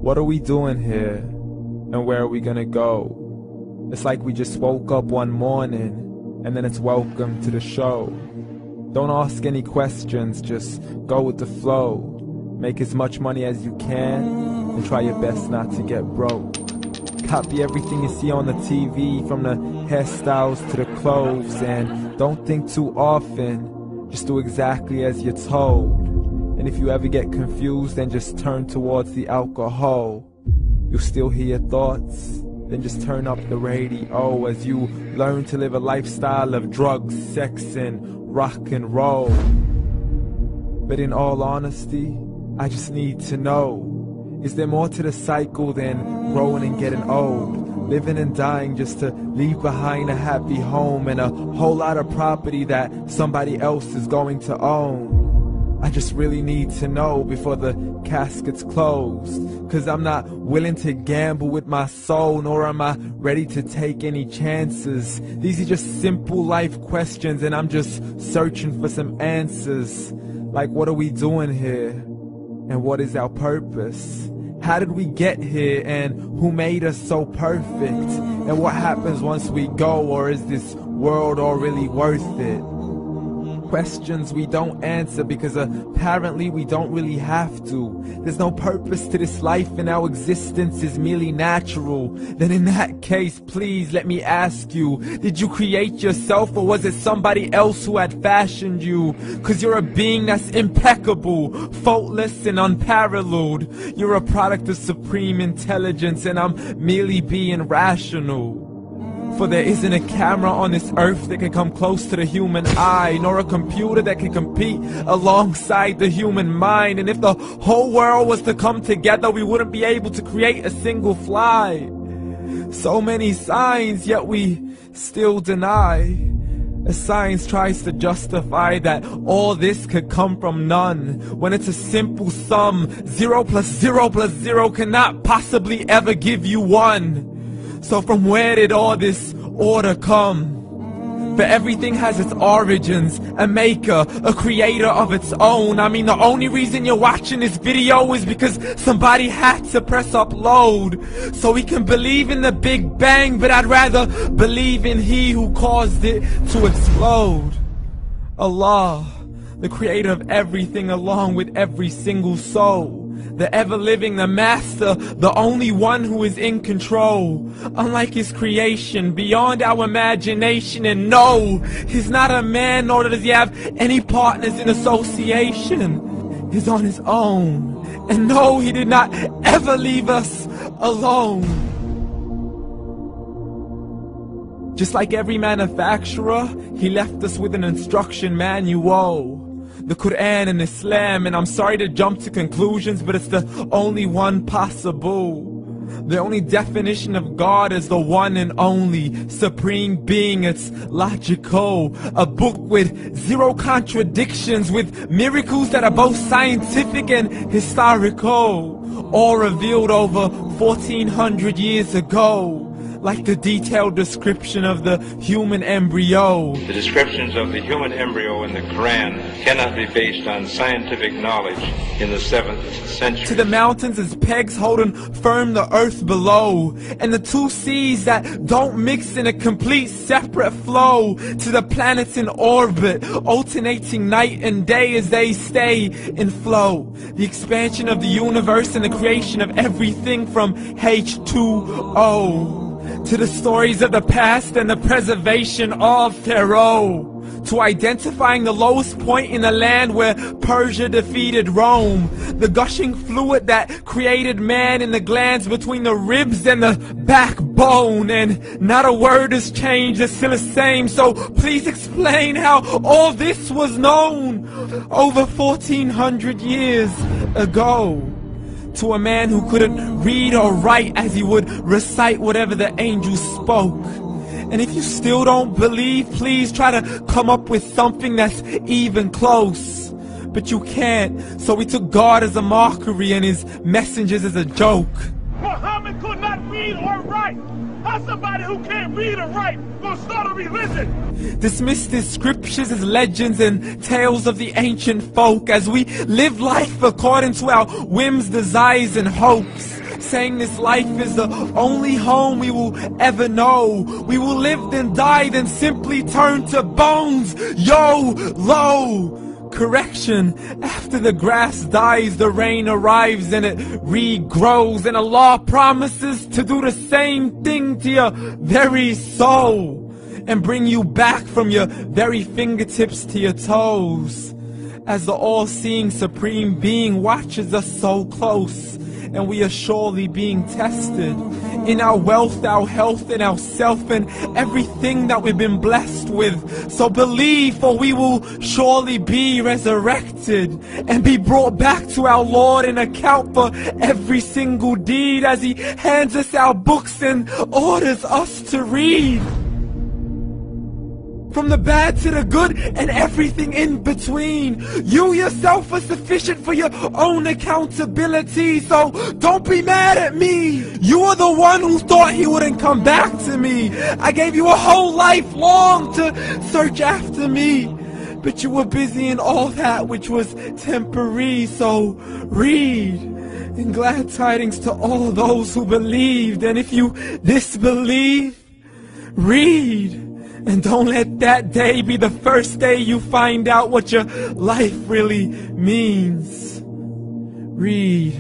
What are we doing here? And where are we gonna go? It's like we just woke up one morning, and then it's welcome to the show. Don't ask any questions, just go with the flow. Make as much money as you can, and try your best not to get broke. Copy everything you see on the TV, from the hairstyles to the clothes, and don't think too often, just do exactly as you're told. And if you ever get confused, then just turn towards the alcohol. You'll still hear your thoughts, then just turn up the radio as you learn to live a lifestyle of drugs, sex, and rock and roll. But in all honesty, I just need to know, is there more to the cycle than growing and getting old? Living and dying just to leave behind a happy home and a whole lot of property that somebody else is going to own. I just really need to know before the casket's closed, 'cause I'm not willing to gamble with my soul, nor am I ready to take any chances. These are just simple life questions, and I'm just searching for some answers. Like, what are we doing here? And what is our purpose? How did we get here, and who made us so perfect? And what happens once we go, or is this world all really worth it? Questions we don't answer because apparently we don't really have to. There's no purpose to this life and our existence is merely natural. Then in that case, please let me ask you, did you create yourself, or was it somebody else who had fashioned you? 'Cause you're a being that's impeccable, faultless and unparalleled. You're a product of supreme intelligence, and I'm merely being rational. For there isn't a camera on this earth that can come close to the human eye, nor a computer that can compete alongside the human mind. And if the whole world was to come together, we wouldn't be able to create a single fly. So many signs, yet we still deny. As science tries to justify that all this could come from none, when it's a simple sum. 0 plus 0 plus 0 cannot possibly ever give you 1. So from where did all this order come? For everything has its origins, a maker, a creator of its own. I mean, the only reason you're watching this video is because somebody had to press upload, so we can believe in the Big Bang, but I'd rather believe in He who caused it to explode. Allah, the creator of everything along with every single soul. The ever-living, the master, the only one who is in control. Unlike his creation, beyond our imagination. And no, he's not a man, nor does he have any partners in association. He's on his own. And no, he did not ever leave us alone. Just like every manufacturer, he left us with an instruction manual. The Quran and Islam, and I'm sorry to jump to conclusions, but it's the only one possible. The only definition of God is the one and only supreme being. It's logical, a book with 0 contradictions, with miracles that are both scientific and historical, all revealed over 1400 years ago. Like the detailed description of the human embryo. The descriptions of the human embryo in the Quran cannot be based on scientific knowledge in the 7th century. To the mountains as pegs holding firm the earth below, and the 2 seas that don't mix in a complete separate flow. To the planets in orbit, alternating night and day as they stay in flow. The expansion of the universe and the creation of everything from H2O. To the stories of the past and the preservation of Pharaoh. To identifying the lowest point in the land where Persia defeated Rome. The gushing fluid that created man in the glands between the ribs and the backbone. And not a word has changed, it's still the same. So please explain how all this was known over 1400 years ago. To a man who couldn't read or write, as he would recite whatever the angels spoke. And if you still don't believe, please try to come up with something that's even close. But you can't, so we took God as a mockery and his messengers as a joke. Muhammad could not read or write. How's somebody who can't read or write gonna start a religion? Dismissed his scriptures as legends and tales of the ancient folk, as we live life according to our whims, desires, and hopes. saying this life is the only home we will ever know. We will live then die, then simply turn to bones. YOLO! Correction, after the grass dies, the rain arrives and it regrows, and Allah promises to do the same thing to your very soul and bring you back from your very fingertips to your toes, as the all-seeing supreme being watches us so close, and we are surely being tested in our wealth, our health, and our self, and everything that we've been blessed with. So believe, for we will surely be resurrected and be brought back to our Lord and account for every single deed, as He hands us our books and orders us to read. From the bad to the good and everything in between. You yourself are sufficient for your own accountability, so don't be mad at me. You are the one who thought He wouldn't come back to me. I gave you a whole life long to search after me, but you were busy in all that which was temporary. So read, and glad tidings to all those who believed. And if you disbelieve, read. And don't let that day be the first day you find out what your life really means. Read.